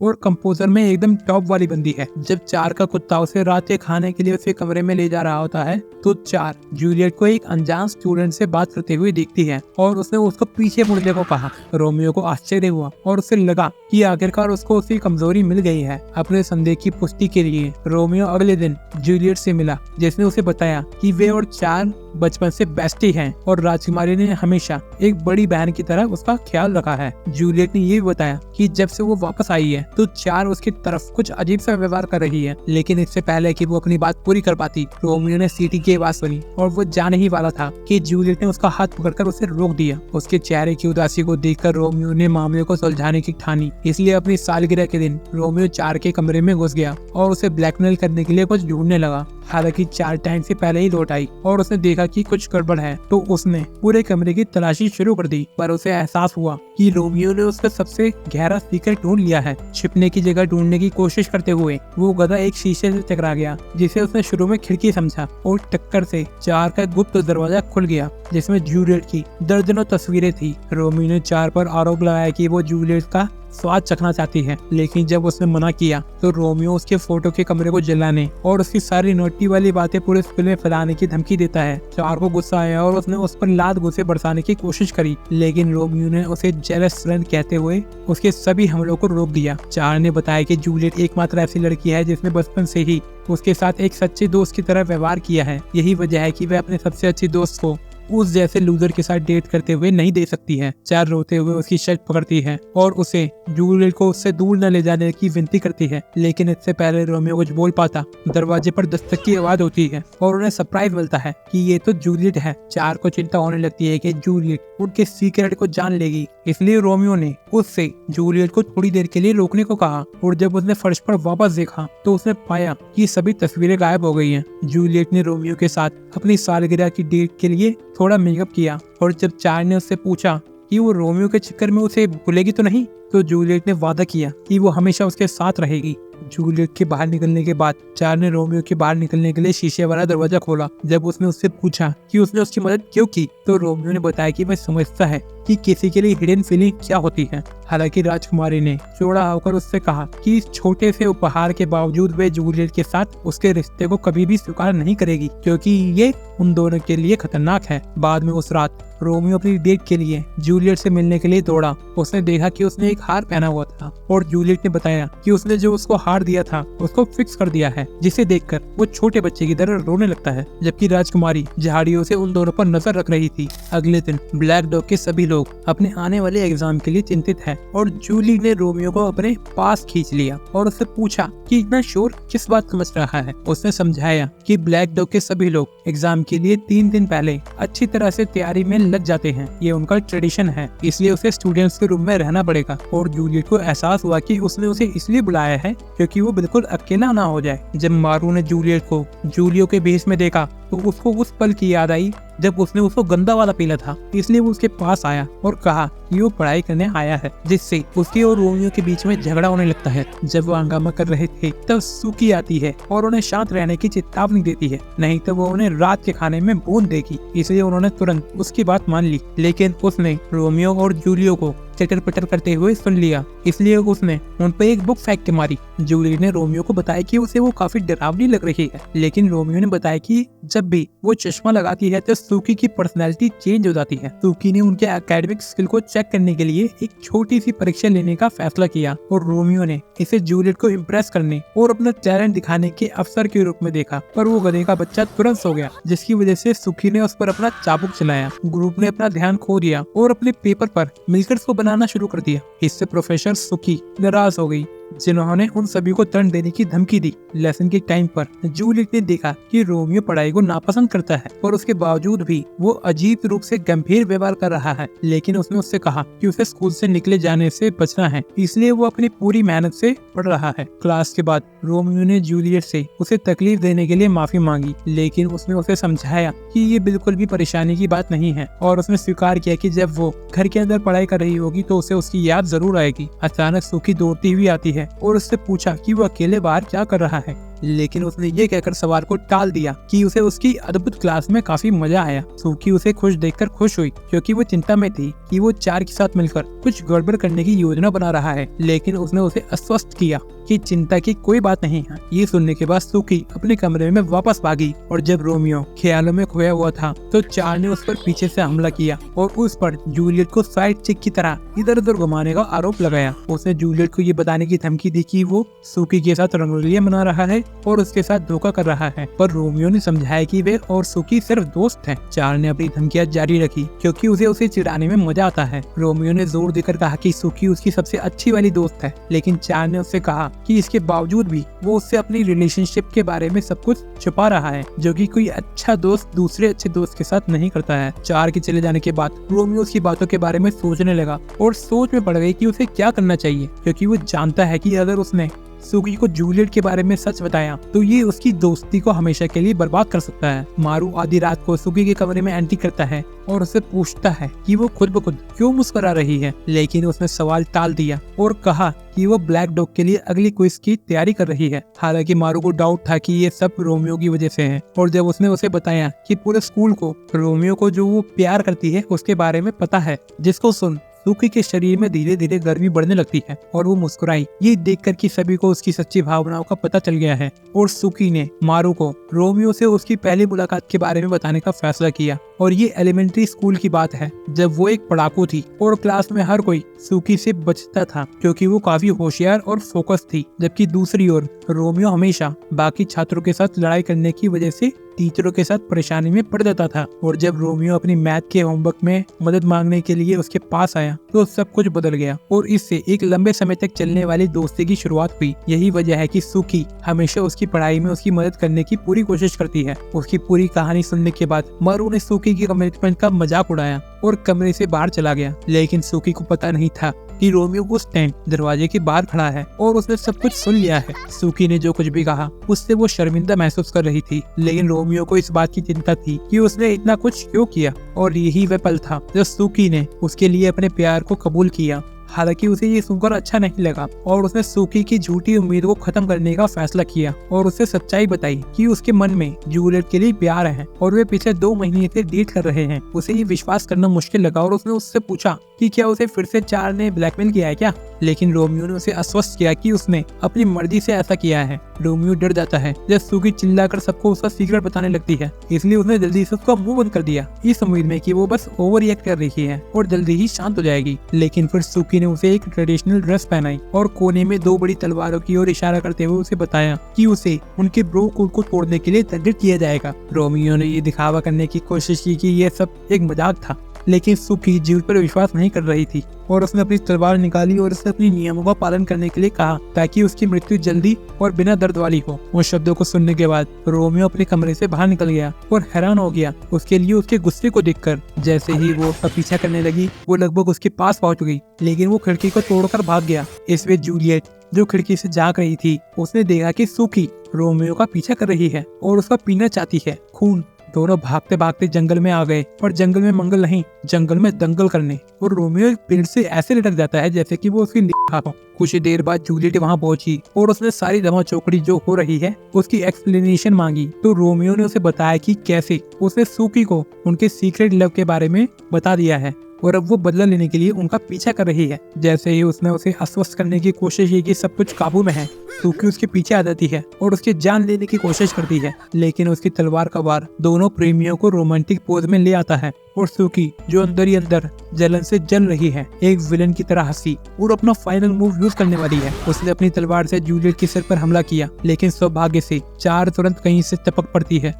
और कंपोजर में एकदम टॉप वाली बंदी है। जब चार का कुत्ता उसे रात के खाने के लिए उसके कमरे में ले जा रहा होता है तो चार जूलियट को एक अनजान स्टूडेंट से बात करते हुए देखती है और उसने उसको पीछे मुड़ने को कहा। रोमियो को आश्चर्य हुआ और उसे लगा कि आखिरकार उसको उसकी कमजोरी मिल गई है। अपने संदेह की पुष्टि के लिए रोमियो अगले दिन जूलियट से मिला, जिसने उसे बताया कि वे और चार बचपन से बेस्टी हैं और राजकुमारी ने हमेशा एक बड़ी बहन की तरह उसका ख्याल रखा है। जूलियट ने ये भी बताया कि जब से वो वापस आई है तो चार उसकी तरफ कुछ अजीब सा व्यवहार कर रही है, लेकिन इससे पहले कि वो अपनी बात पूरी कर पाती रोमियो ने सीटी की आवाज सुनी और वो जाने ही वाला था कि जूलियट ने उसका हाथ पकड़कर उसे रोक दिया। उसके चेहरे की उदासी को देखकर रोमियो ने मामले को सुलझाने की ठानी, इसलिए अपनी सालगिरह के दिन रोमियो चार के कमरे में घुस गया और उसे ब्लैकमेल करने के लिए कुछ ढूंढने लगा। हालांकि चार टाइम से पहले ही लौट आई और उसने देखा कि कुछ गड़बड़ है तो उसने पूरे कमरे की तलाशी शुरू कर दी, पर उसे एहसास हुआ कि रोमियो ने उसका सबसे गहरा सीक्रेट ढूंढ लिया है। छिपने की जगह ढूंढने की कोशिश करते हुए वो गधा एक शीशे से टकरा गया, जिसे उसने शुरू में खिड़की समझा और टक्कर से चार का गुप्त दरवाजा खुल गया जिसमें जूलियट की दर्जनों तस्वीरें थी। रोमियो ने चार पर आरोप लगाया कि वो जूलियट का स्वाद चखना चाहती है, लेकिन जब उसने मना किया तो रोमियो उसके फोटो के कमरे को जलाने और उसकी सारी नोटी वाली बातें पूरे स्कूल में फैलाने की धमकी देता है। चार को गुस्सा आया और उसने उस पर लात गुस्से बरसाने की कोशिश करी, लेकिन रोमियो ने उसे जेलस फ्रेंड कहते हुए उसके सभी हमलों को रोक दिया। चार ने बताया कि जूलियट एकमात्र ऐसी लड़की है जिसने बचपन से ही उसके साथ एक सच्चे दोस्त की तरह व्यवहार किया है। यही वजह है कि वह अपने सबसे अच्छे दोस्त को उस जैसे लूजर के साथ डेट करते हुए नहीं दे सकती है। चार रोते हुए उसकी शर्ट पकड़ती है और उसे जूलियट को उससे दूर न ले जाने की विनती करती है, लेकिन इससे पहले रोमियो कुछ बोल पाता दरवाजे पर दस्तक की आवाज होती है और उन्हें सरप्राइज मिलता है कि ये तो जूलियट है। चार को चिंता होने लगती है कि जूलियट उनके सीक्रेट को जान लेगी, इसलिए रोमियो ने उससे जूलियट को थोड़ी देर के लिए रोकने को कहा और जब उसने फर्श पर वापस देखा तो उसने पाया कि सभी तस्वीरें गायब हो गई हैं। जूलियट ने रोमियो के साथ अपनी सालगिरह की डेट के लिए थोड़ा मेकअप किया और जब चार ने उससे पूछा कि वो रोमियो के चक्कर में उसे भूलेगी तो नहीं, तो जूलियट ने वादा किया कि वो हमेशा उसके साथ रहेगी। जूलियट के बाहर निकलने के बाद चार ने रोमियो के बाहर निकलने के लिए शीशे वाला दरवाजा खोला। जब उसने उससे पूछा कि उसने उसकी मदद क्यों की, तो रोमियो ने बताया कि वह समझता है कि किसी के लिए हिडन फीलिंग क्या होती है। हालांकि राजकुमारी ने चौड़ा होकर उससे कहा कि इस छोटे से उपहार के बावजूद वे जूलियट के साथ उसके रिश्ते को कभी भी स्वीकार नहीं करेगी, क्योंकि ये उन दोनों के लिए खतरनाक है। बाद में उस रात रोमियो अपनी डेट के लिए जूलियट से मिलने के लिए दौड़ा। उसने देखा कि उसने एक हार पहना हुआ था और जूलियट ने बताया कि उसने जो उसको हार दिया था उसको फिक्स कर दिया है, जिसे देखकर वो छोटे बच्चे की तरह रोने लगता है, जबकि राजकुमारी झाड़ियों से उन दोनों पर नजर रख रही थी। अगले दिन ब्लैक डॉग के सभी लोग अपने आने वाले एग्जाम के लिए चिंतित है और जूली ने रोमियो को अपने पास खींच लिया और उससे पूछा कि इतना शोर किस बात समझ रहा है। उसने समझाया कि ब्लैक डॉग के सभी लोग एग्जाम के लिए 3 दिन पहले अच्छी तरह से तैयारी में लग जाते हैं, ये उनका ट्रेडिशन है, इसलिए उसे स्टूडेंट्स के रूम में रहना पड़ेगा। और जूलियट को एहसास हुआ कि उसने उसे इसलिए बुलाया है क्योंकि वो बिल्कुल अकेला ना हो जाए। जब मारू ने जूलियट को जूलियो के भेष में देखा तो उसको उस पल की याद आई जब उसने उसको गंदा वाला पीला था, इसलिए वो उसके पास आया और कहा कि वो पढ़ाई करने आया है, जिससे उसके और रोमियो के बीच में झगड़ा होने लगता है। जब वो हंगामा कर रहे थे तब सूकी आती है और उन्हें शांत रहने की चेतावनी देती है, नहीं तो वो उन्हें रात के खाने में भून देगी। इसलिए उन्होंने तुरंत उसकी बात मान ली, लेकिन उसने रोमियो और जूलियो को चटर पटर करते हुए सुन लिया, इसलिए उसने उन पर एक बुक फेंक के मारी। जूली ने रोमियो को बताया कि उसे वो काफी डरावनी लग रही है, लेकिन रोमियो ने बताया कि जब भी वो चश्मा लगाती है तो सूकी की पर्सनैलिटी चेंज हो जाती है। सूकी ने उनके एकेडमिक स्किल को चेक करने के लिए एक छोटी सी परीक्षा लेने का फैसला किया और रोमियो ने इसे जूलियट को इम्प्रेस करने और अपना टैलेंट दिखाने के अवसर के रूप में देखा, पर वो गधे का बच्चा तुरंत सो गया, जिसकी वजह से सूकी ने उस पर अपना चाबुक चलाया। ग्रुप ने अपना ध्यान खो दिया और अपने पेपर पर मिलकर को बनाना शुरू कर दिया। इससे प्रोफेसर सुकी नाराज हो गई, जिन्होंने उन सभी को दंड देने की धमकी दी। लेसन के टाइम पर जूलियट ने देखा कि रोमियो पढ़ाई को नापसंद करता है और उसके बावजूद भी वो अजीब रूप से गंभीर व्यवहार कर रहा है, लेकिन उसने उससे कहा कि उसे स्कूल से निकले जाने से बचना है, इसलिए वो अपनी पूरी मेहनत से पढ़ रहा है। क्लास के बाद रोमियो ने जूलियट से उसे तकलीफ देने के लिए माफी मांगी, लेकिन उसने उसे समझाया कि ये बिल्कुल भी परेशानी की बात नहीं है और उसने स्वीकार किया कि जब वो घर के अंदर पढ़ाई कर रही होगी तो उसे उसकी याद जरूर आएगी। अचानक सूकी दौड़ती हुई आती है और उससे पूछा कि वो अकेले बाहर क्या कर रहा है, लेकिन उसने ये कहकर सवाल को टाल दिया कि उसे उसकी अद्भुत क्लास में काफी मजा आया। सूकी उसे खुश देखकर खुश हुई, क्योंकि वो चिंता में थी कि वो चार के साथ मिलकर कुछ गड़बड़ करने की योजना बना रहा है, लेकिन उसने उसे आश्वस्त किया कि चिंता की कोई बात नहीं है। ये सुनने के बाद सूकी अपने कमरे में वापस भागी और जब रोमियो ख्यालों में खोया हुआ था तो चार ने उस पर पीछे से हमला किया और उस पर जूलियट को साइड चिक की तरह इधर उधर घुमाने का आरोप लगाया। उसने जूलियट को ये बताने की धमकी दी कि वो सूकी के साथ रंगोलियां मना रहा है और उसके साथ धोखा कर रहा है, पर रोमियो ने समझाया कि वे और सूकी सिर्फ दोस्त हैं। चार ने अपनी धमकियां जारी रखी क्योंकि उसे चिढ़ाने में मजा आता है। रोमियो ने जोर देकर कहा कि सूकी उसकी सबसे अच्छी वाली दोस्त है, लेकिन चार ने उससे कहा कि इसके बावजूद भी वो उससे अपनी रिलेशनशिप के बारे में सब कुछ छुपा रहा है, जो कि कोई अच्छा दोस्त दूसरे अच्छे दोस्त के साथ नहीं करता है। चार के चले जाने के बाद रोमियो उसकी बातों के बारे में सोचने लगा और सोच में पड़ गई कि उसे क्या करना चाहिए, क्योंकि वो जानता है कि अगर उसने सूकी को जूलियट के बारे में सच बताया तो ये उसकी दोस्ती को हमेशा के लिए बर्बाद कर सकता है। मारू आधी रात को सूकी के कमरे में एंट्री करता है और उससे पूछता है कि वो खुद ब खुद क्यों मुस्कुरा रही है, लेकिन उसने सवाल टाल दिया और कहा कि वो ब्लैक डॉग के लिए अगली क्विज की तैयारी कर रही है। हालांकि मारू को डाउट था कि ये सब रोमियो की वजह से है, और जब उसने उसे बताया कि पूरे स्कूल को रोमियो को जो वो प्यार करती है उसके बारे में पता है, जिसको सुन सूकी के शरीर में धीरे धीरे गर्मी बढ़ने लगती है और वो मुस्कुराई। ये देखकर कि सभी को उसकी सच्ची भावनाओं का पता चल गया है और सूकी ने मारू को रोमियो से उसकी पहली मुलाकात के बारे में बताने का फैसला किया। और ये एलिमेंट्री स्कूल की बात है जब वो एक पढ़ाकू थी और क्लास में हर कोई सूकी से बचता था क्योंकि वो काफी होशियार और फोकस थी, जबकि दूसरी ओर रोमियो हमेशा बाकी छात्रों के साथ लड़ाई करने की वजह से टीचरों के साथ परेशानी में पड़ जाता था। और जब रोमियो अपनी मैथ के होमवर्क में मदद मांगने के लिए उसके पास आया तो सब कुछ बदल गया और इससे एक लंबे समय तक चलने वाली दोस्ती की शुरुआत हुई। यही वजह है कि सूकी हमेशा उसकी पढ़ाई में उसकी मदद करने की पूरी कोशिश करती है। उसकी पूरी कहानी सुनने के बाद मारू ने सूकी की कमिटमेंट का मजाक उड़ाया और कमरे से बाहर चला गया, लेकिन सूकी को पता नहीं था कि रोमियो उस टाइम दरवाजे के बाहर खड़ा है और उसने सब कुछ सुन लिया है। सूकी ने जो कुछ भी कहा उससे वो शर्मिंदा महसूस कर रही थी, लेकिन रोमियो को इस बात की चिंता थी कि उसने इतना कुछ क्यों किया। और यही वह पल था जब सूकी ने उसके लिए अपने प्यार को कबूल किया। हालांकि उसे ये सुनकर अच्छा नहीं लगा और उसने सूकी की झूठी उम्मीद को खत्म करने का फैसला किया और उसे सच्चाई बताई कि उसके मन में जूलियट के लिए प्यार है और वे पिछले 2 महीने से डेट कर रहे हैं। उसे ये विश्वास करना मुश्किल लगा और उसने उससे पूछा कि क्या उसे फिर से चार ने ब्लैकमेल किया है क्या, लेकिन रोमियो ने उसे आश्वस्त किया कि उसने अपनी मर्जी से ऐसा किया है। रोमियो डर जाता है जब सूकी चिल्लाकर सबको उसका सीक्रेट बताने लगती है, इसलिए उसने जल्दी से उसका मुंह बंद कर दिया इस उम्मीद में कि वो बस ओवर रिएक्ट कर रही है और जल्दी ही शांत हो जाएगी। लेकिन फिर सूकी ने उसे एक ट्रेडिशनल ड्रेस पहनाई और कोने में 2 बड़ी तलवारों की ओर इशारा करते हुए उसे बताया कि उसे उनके ब्रो कोड को तोड़ने के लिए तैयार किया जाएगा। रोमियो ने ये दिखावा करने की कोशिश की कि ये सब एक मजाक था, लेकिन सूकी जीव पर विश्वास नहीं कर रही थी और उसने अपनी तलवार निकाली और उसे अपने नियमों का पालन करने के लिए कहा ताकि उसकी मृत्यु जल्दी और बिना दर्द वाली हो। उन शब्दों को सुनने के बाद रोमियो अपने कमरे से बाहर निकल गया और हैरान हो गया उसके लिए उसके गुस्से को देखकर। जैसे ही वो उसका पीछा करने लगी वो लगभग उसके पास पहुंच गई, लेकिन वो खिड़की को तोड़कर भाग गया। इसमें जूलियट जो खिड़की से झांक रही थी उसने देखा कि सूकी रोमियो का पीछा कर रही है और उसका पीना चाहती है खून। दोनों भागते भागते जंगल में आ गए और जंगल में मंगल नहीं, जंगल में दंगल करने। और रोमियो एक पेड़ से ऐसे लटक जाता है जैसे कि वो उसकी निगाह हो। कुछ ही देर बाद जूलियट वहां पहुंची और उसने सारी दमा चौकड़ी जो हो रही है उसकी एक्सप्लेनेशन मांगी। तो रोमियो ने उसे बताया कि कैसे उसने सूकी को उनके सीक्रेट लव के बारे में बता दिया है और अब वो बदला लेने के लिए उनका पीछा कर रही है। जैसे ही उसने उसे आश्वस्त करने की कोशिश की कि सब कुछ काबू में है, सूकी उसके पीछे आ जाती है और उसकी जान लेने की कोशिश करती है, लेकिन उसकी तलवार का वार दोनों प्रेमियों को रोमांटिक पोज में ले आता है और सूकी जो अंदर ही अंदर जलन से जल रही है एक विलन की तरह हंसी और अपना फाइनल मूव यूज करने वाली है। उसने अपनी तलवार से जूलियट के सिर पर हमला किया, लेकिन सौभाग्य से चार तुरंत कहीं से टपक पड़ती है।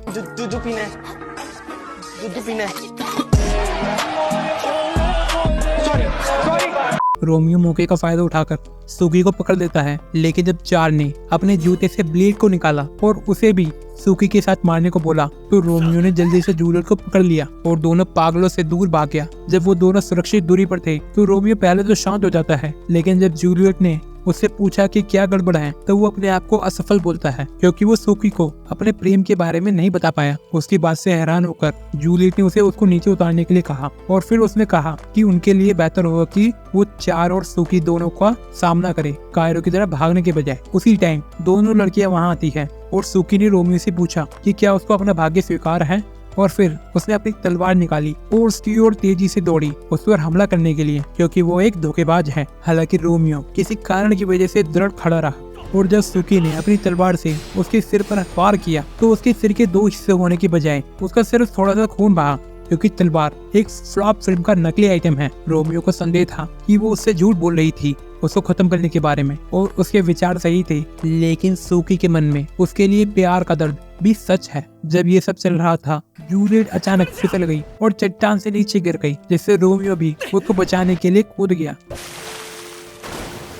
रोमियो मौके का फायदा उठाकर सूकी को पकड़ देता है, लेकिन जब चार ने अपने जूते से ब्लेड को निकाला और उसे भी सूकी के साथ मारने को बोला तो रोमियो ने जल्दी से जूलियट को पकड़ लिया और दोनों पागलों से दूर भाग गया। जब वो दोनों सुरक्षित दूरी पर थे तो रोमियो पहले तो शांत हो जाता है, लेकिन जब जूलियट ने उससे पूछा कि क्या गड़बड़ है तो वो अपने आप को असफल बोलता है क्योंकि वो सूकी को अपने प्रेम के बारे में नहीं बता पाया। उसकी बात से हैरान होकर जूलियट ने उसे उसको नीचे उतारने के लिए कहा और फिर उसने कहा कि उनके लिए बेहतर होगा कि वो चार और सूकी दोनों का सामना करे कायरो की तरह भागने के बजाय। उसी टाइम दोनों लड़कियां वहां आती है और सूकी ने रोमियो से पूछा कि क्या उसको अपना भाग्य स्वीकार है और फिर उसने अपनी तलवार निकाली और उसकी ओर तेजी से दौड़ी उस पर हमला करने के लिए क्योंकि वो एक धोखेबाज है। हालांकि रोमियो किसी कारण की वजह से दृढ़ खड़ा रहा और जब सूकी ने अपनी तलवार से उसके सिर पर वार किया तो उसके सिर के 2 हिस्से होने के बजाय उसका सिर्फ थोड़ा सा खून बहा क्योंकि तलवार एक फ्लॉप फिल्म का नकली आइटम है। रोमियो को संदेह था कि वो उससे झूठ बोल रही थी उसको खत्म करने के बारे में और उसके विचार सही थे, लेकिन सूकी के मन में उसके लिए प्यार का दर्द भी सच है। जब ये सब चल रहा था जूलियट अचानक फिसल गई और चट्टान से नीचे गिर गई, जिससे रोमियो भी खुद को बचाने के लिए कूद गया।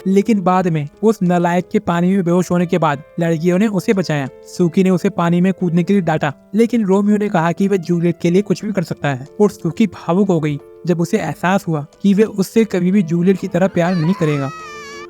लेकिन बाद में उस नालायक के पानी में बेहोश होने के बाद लड़कियों ने उसे बचाया। सूकी ने उसे पानी में कूदने के लिए डांटा, लेकिन रोमियो ने कहा कि वह जूलियट के लिए कुछ भी कर सकता है और सूकी भावुक हो गई जब उसे एहसास हुआ कि वह उससे कभी भी जूलियट की तरह प्यार नहीं करेगा।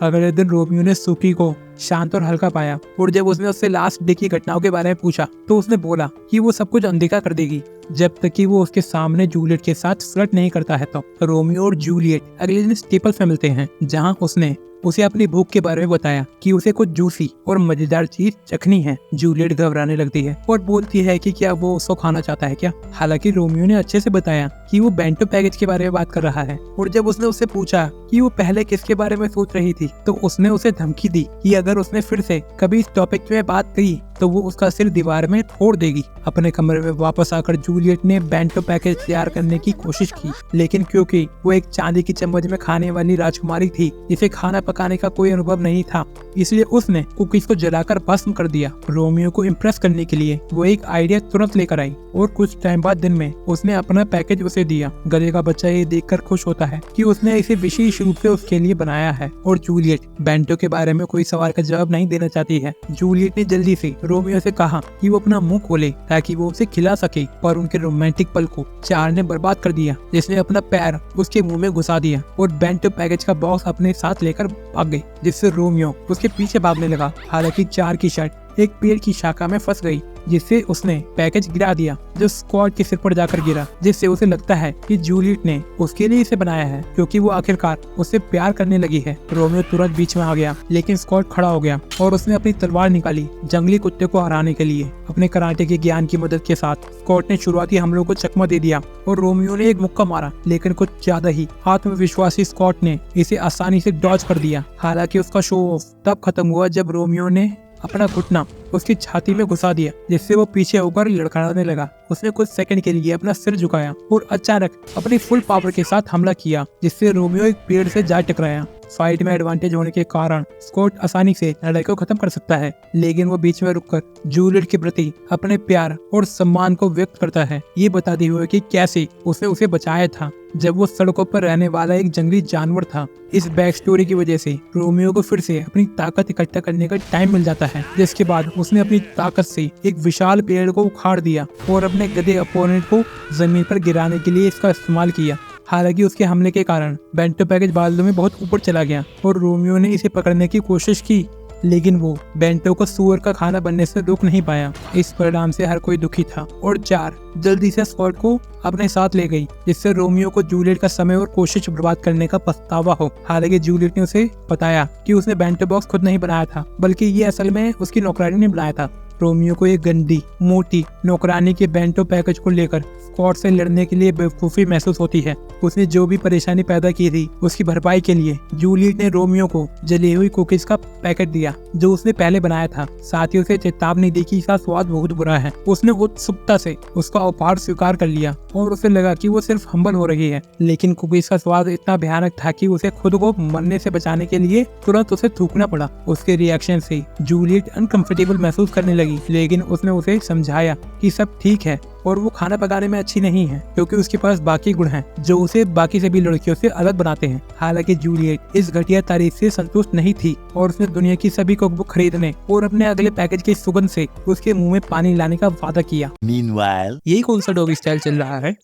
अगले दिन रोमियो ने सूकी को शांत और हल्का पाया और जब उसने उससे लास्ट डे की घटनाओं के बारे में पूछा तो उसने बोला कि वो सब कुछ अनदेखा कर देगी जब तक कि वो उसके सामने जूलियट के साथ फ्लर्ट नहीं करता है। तो रोमियो और जूलियट अगले दिन स्टेपल्स में मिलते हैं जहां उसने उसे अपनी भूख के बारे में बताया कि उसे कुछ जूसी और मजेदार चीज चखनी है। जूलियट घबराने लगती है और बोलती है कि क्या वो उसको खाना चाहता है क्या। हालांकि रोमियो ने अच्छे से बताया कि वो बेंटो पैकेज के बारे में बात कर रहा है। और जब उसने उससे पूछा कि वो पहले किसके बारे में सोच रही थी, तो उसने उसे धमकी दी कि अगर उसने फिर से कभी इस टॉपिक में बात की तो वो उसका सिर दीवार में फोड़ देगी। अपने कमरे में वापस आकर जूलियट ने बेंटो पैकेज तैयार करने की कोशिश की, लेकिन क्योंकि वो एक चांदी की चम्मच में खाने वाली राजकुमारी थी जिसे खाना पकाने का कोई अनुभव नहीं था, इसलिए उसने कुकीज को जलाकर भस्म कर दिया। रोमियो को इम्प्रेस करने के लिए वो एक आइडिया तुरंत लेकर आई और कुछ टाइम बाद दिन में उसने अपना पैकेज उसे दिया। गधे का बच्चा ये देखकर खुश होता है कि उसने इसे विशेष रूप से उसके लिए बनाया है और जूलियट बेंटो के बारे में कोई सवाल का जवाब नहीं देना चाहती है। जूलियट ने जल्दी से रोमियो से कहा कि वो अपना मुंह खोले ताकि वो उसे खिला सके, पर उनके रोमांटिक पल को चार ने बर्बाद कर दिया, जिसने अपना पैर उसके मुंह में घुसा दिया और बेंटो पैकेज का बॉक्स अपने साथ लेकर भाग गई, जिससे रोमियो उसके पीछे भागने लगा। हालांकि चार की शर्ट एक पेड़ की शाखा में फंस गई, जिससे उसने पैकेज गिरा दिया जो स्कॉट के सिर पर जाकर गिरा, जिससे उसे लगता है कि जूलियट ने उसके लिए इसे बनाया है क्योंकि वो आखिरकार उससे प्यार करने लगी है। रोमियो तुरंत बीच में आ गया, लेकिन स्कॉट खड़ा हो गया और उसने अपनी तलवार निकाली जंगली कुत्ते को हराने के लिए। अपने कराटे के ज्ञान की मदद के साथ स्कॉट ने शुरुआती हमलों को चकमा दे दिया और रोमियो ने एक मुक्का मारा, लेकिन कुछ ज्यादा ही आत्मविश्वासी स्कॉट ने इसे आसानी से डॉज कर दिया। हालांकि उसका शो ऑफ तब खत्म हुआ जब रोमियो ने अपना घुटना उसकी छाती में घुसा दिया, जिससे वो पीछे होकर लड़खड़ाने लगा। उसने कुछ सेकंड के लिए अपना सिर झुकाया और अचानक अपनी फुल पावर के साथ हमला किया, जिससे रोमियो एक पेड़ से जा टकराया। फाइट में एडवांटेज होने के कारण स्कॉट आसानी से लड़ाई को खत्म कर सकता है, लेकिन वो बीच में रुककर जूलियट के प्रति अपने प्यार और सम्मान को व्यक्त करता है, ये बताते हुए कि कैसे उसने उसे बचाया था जब वो सड़कों पर रहने वाला एक जंगली जानवर था। इस बैक स्टोरी की वजह से रोमियो को फिर से अपनी ताकत इकट्ठा करने का टाइम मिल जाता है, जिसके बाद उसने अपनी ताकत से एक विशाल पेड़ को उखाड़ दिया और अपने गधे अपोनेंट को जमीन पर गिराने के लिए इसका इस्तेमाल किया। हालांकि उसके हमले के कारण बेंटो पैकेज बादलों में बहुत ऊपर चला गया और रोमियो ने इसे पकड़ने की कोशिश की, लेकिन वो बेंटो को सुअर का खाना बनने से रोक नहीं पाया। इस परिणाम से हर कोई दुखी था और चार जल्दी से स्कॉट को अपने साथ ले गई, जिससे रोमियो को जूलियट का समय और कोशिश बर्बाद करने का पछतावा हो। हालांकि जूलियट ने उसे बताया कि उसने बेंटो बॉक्स खुद नहीं बनाया था, बल्कि ये असल में उसकी नौकरानी ने बनाया था। रोमियो को एक गंदी मोटी नौकरानी के बेंटो पैकेज को लेकर स्कॉट से लड़ने के लिए बेवकूफी महसूस होती है। उसने जो भी परेशानी पैदा की थी उसकी भरपाई के लिए जूलियट ने रोमियो को जली हुई कुकीज का पैकेट दिया जो उसने पहले बनाया था। साथ ही उसे चेतावनी दी कि इसका स्वाद बहुत बुरा है। उसने उत्सुकता से उसका उपहार स्वीकार कर लिया और उसे लगा कि वो सिर्फ हम्बल हो रही है, लेकिन कुकीज का स्वाद इतना भयानक था कि उसे खुद को मरने से बचाने के लिए तुरंत उसे थूकना पड़ा। उसके रिएक्शन से जूलियट अनकंफर्टेबल महसूस करने लगी, लेकिन उसने उसे समझाया कि सब ठीक है और वो खाना पकाने में अच्छी नहीं है क्योंकि उसके पास बाकी गुण हैं जो उसे बाकी सभी लड़कियों से अलग बनाते हैं। हालांकि जूलियट इस घटिया तारीफ से संतुष्ट नहीं थी और उसने दुनिया की सभी कुकबुक खरीदने और अपने अगले पैकेज की सुगंध से उसके मुंह में पानी लाने का वादा किया। Meanwhile, यही कौन सा डॉग स्टाइल चल रहा है?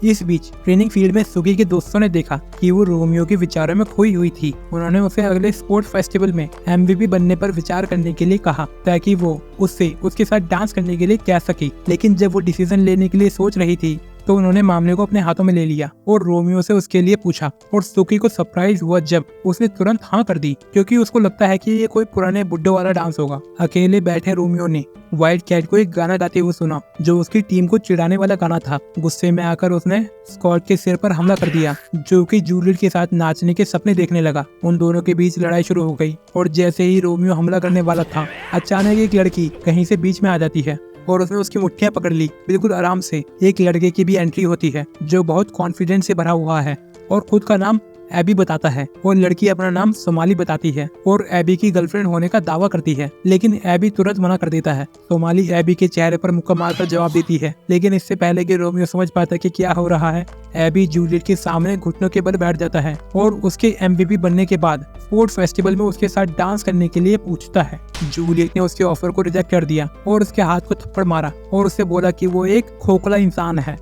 इस बीच ट्रेनिंग फील्ड में सुगी के दोस्तों ने देखा कि वो रोमियो के विचारों में खोई हुई थी। उन्होंने उसे अगले स्पोर्ट फेस्टिवल में MVP बनने पर विचार करने के लिए कहा ताकि वो उससे उसके साथ डांस करने के लिए कह सके। लेकिन जब वो डिसीजन लेने के लिए सोच रही थी तो उन्होंने मामले को अपने हाथों में ले लिया और रोमियो से उसके लिए पूछा और सुकी को सरप्राइज हुआ जब उसने तुरंत हाँ कर दी क्योंकि उसको लगता है कि ये कोई पुराने बुड्ढे वाला डांस होगा। अकेले बैठे रोमियो ने व्हाइट कैट को एक गाना गाते हुए सुना जो उसकी टीम को चिढ़ाने वाला गाना था। गुस्से में आकर उसने स्कॉट के सिर पर हमला कर दिया जो कि जूलियट के साथ नाचने के सपने देखने लगा। उन दोनों के बीच लड़ाई शुरू हो गई और जैसे ही रोमियो हमला करने वाला था अचानक एक लड़की कहीं से बीच में आ जाती है और उसने उसकी मुट्ठियां पकड़ ली। बिल्कुल आराम से एक लड़के की भी एंट्री होती है जो बहुत कॉन्फिडेंस से भरा हुआ है और खुद का नाम एबी बताता है और लड़की अपना नाम सोमाली बताती है और एबी की गर्लफ्रेंड होने का दावा करती है, लेकिन एबी तुरंत मना कर देता है। सोमाली एबी के चेहरे पर मुक्का मारकर जवाब देती है, लेकिन इससे पहले कि रोमियो समझ पाता कि क्या हो रहा है, एबी जूलियट के सामने घुटनों के बल बैठ जाता है और उसके MVP बनने के बाद स्पोर्ट फेस्टिवल में उसके साथ डांस करने के लिए पूछता है। जूलियट ने उसके ऑफर को रिजेक्ट कर दिया और उसके हाथ को थप्पड़ मारा और उससे बोला कि वो एक खोखला इंसान है।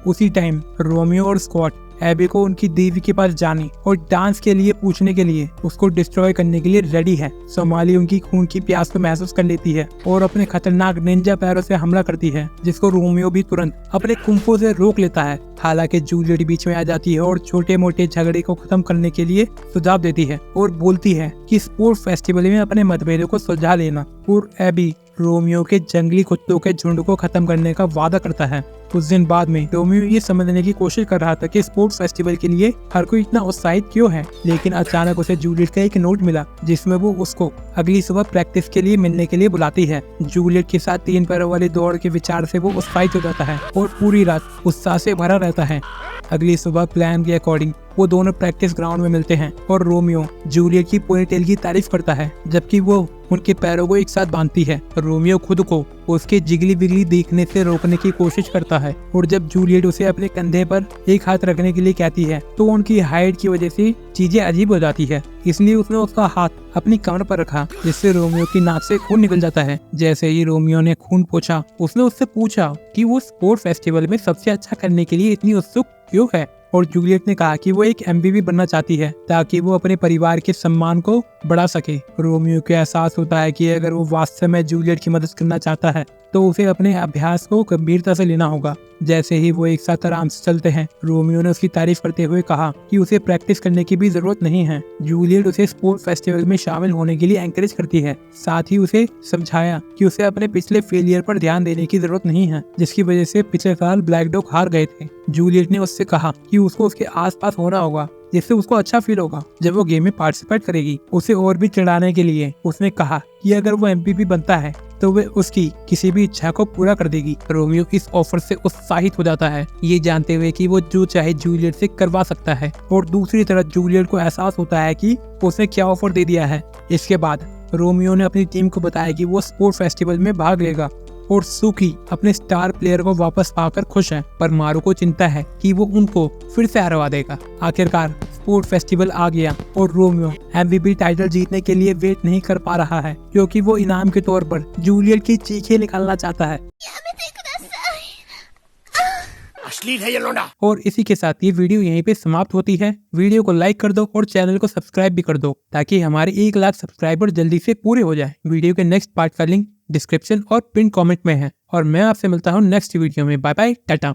उसी टाइम रोमियो और स्कॉट एबी को उनकी देवी के पास जाने और डांस के लिए पूछने के लिए उसको डिस्ट्रॉय करने के लिए रेडी है। सोमाली उनकी खून की प्यास को महसूस कर लेती है और अपने खतरनाक निंजा पैरों से हमला करती है, जिसको रोमियो भी तुरंत अपने कुंफू से रोक लेता है। हालांकि जूलियट बीच में आ जाती है और छोटे मोटे झगड़े को खत्म करने के लिए सुझाव देती है और बोलती है कि स्पोर्ट फेस्टिवल में अपने मतभेदों को सुलझा लेना। और एबी रोमियो के जंगली कुत्तों के झुंड को खत्म करने का वादा करता है। कुछ दिन बाद में रोमियो ये समझने की कोशिश कर रहा था कि स्पोर्ट्स फेस्टिवल के लिए हर कोई इतना उत्साहित क्यों है, लेकिन अचानक उसे जूलियट का एक नोट मिला जिसमें वो उसको अगली सुबह प्रैक्टिस के लिए मिलने के लिए बुलाती है। जूलियट के साथ 3 पैरों वाली दौड़ के विचार से वो उत्साहित हो जाता है और पूरी रात उत्साह से भरा रहता है। अगली सुबह प्लान के अकॉर्डिंग वो दोनों प्रैक्टिस ग्राउंड में मिलते हैं और रोमियो जूलियट की पोनीटेल की तारीफ करता है जबकि वो उनके पैरों को एक साथ बांधती है। रोमियो खुद को उसके जिगली बिगली देखने से रोकने की कोशिश करता है और जब जूलियट उसे अपने कंधे पर एक हाथ रखने के लिए कहती है तो उनकी हाइट की वजह से चीजें अजीब हो जाती है, इसलिए उसने उसका हाथ अपनी कमर पर रखा जिससे रोमियो की नाक से खून निकल जाता है। जैसे ही रोमियो ने खून पोंछा उसने उससे पूछा कि वो स्पोर्ट फेस्टिवल में सबसे अच्छा करने के लिए इतनी उत्सुक क्यों है और जूलियट ने कहा कि वो एक एमवीपी बनना चाहती है ताकि वो अपने परिवार के सम्मान को बढ़ा सके। रोमियो को एहसास होता है कि अगर वो वास्तव में जूलियट की मदद करना चाहता है तो उसे अपने अभ्यास को गंभीरता से लेना होगा। जैसे ही वो एक साथ आराम से चलते हैं, रोमियो ने उसकी तारीफ करते हुए कहा कि उसे प्रैक्टिस करने की भी जरूरत नहीं है। जूलियट उसे स्पोर्ट फेस्टिवल में शामिल होने के लिए एंकरेज करती है, साथ ही उसे समझाया कि उसे अपने पिछले फेलियर पर ध्यान देने की जरूरत नहीं है जिसकी वजह से पिछले साल ब्लैक डॉग हार गए थे। जूलियट ने उससे कहा कि उसको उसके आसपास होना होगा जिससे उसको अच्छा फील होगा जब वो गेम में पार्टिसिपेट करेगी। उसे और भी चिढ़ाने के लिए उसने कहा कि अगर वो एमपीपी बनता है तो वे उसकी किसी भी इच्छा को पूरा कर देगी। रोमियो इस ऑफर से उत्साहित हो जाता है, ये जानते हुए कि वो जो चाहे जूलियट से करवा सकता है। और दूसरी तरफ जूलियट को एहसास होता है कि उसने क्या ऑफर दे दिया है। इसके बाद रोमियो ने अपनी टीम को बताया कि वो स्पोर्ट फेस्टिवल में भाग लेगा और सुकी अपने स्टार प्लेयर को वापस पाकर खुश है, पर मारू को चिंता है कि वो उनको फिर से हरवा देगा। आखिरकार स्पोर्ट फेस्टिवल आ गया और रोमियो एमवीपी टाइटल जीतने के लिए वेट नहीं कर पा रहा है क्योंकि वो इनाम के तौर पर जूलियट की चीखें निकालना चाहता है। अश्लील है ये लोंडा। और इसी के साथ ये वीडियो यहीं पे समाप्त होती है। वीडियो को लाइक कर दो और चैनल को सब्सक्राइब भी कर दो ताकि हमारे 1 लाख सब्सक्राइबर जल्दी से पूरे हो जाए। वीडियो के नेक्स्ट पार्ट का लिंक डिस्क्रिप्शन और पिन कमेंट में है और मैं आपसे मिलता हूँ नेक्स्ट वीडियो में। Bye bye, Tata.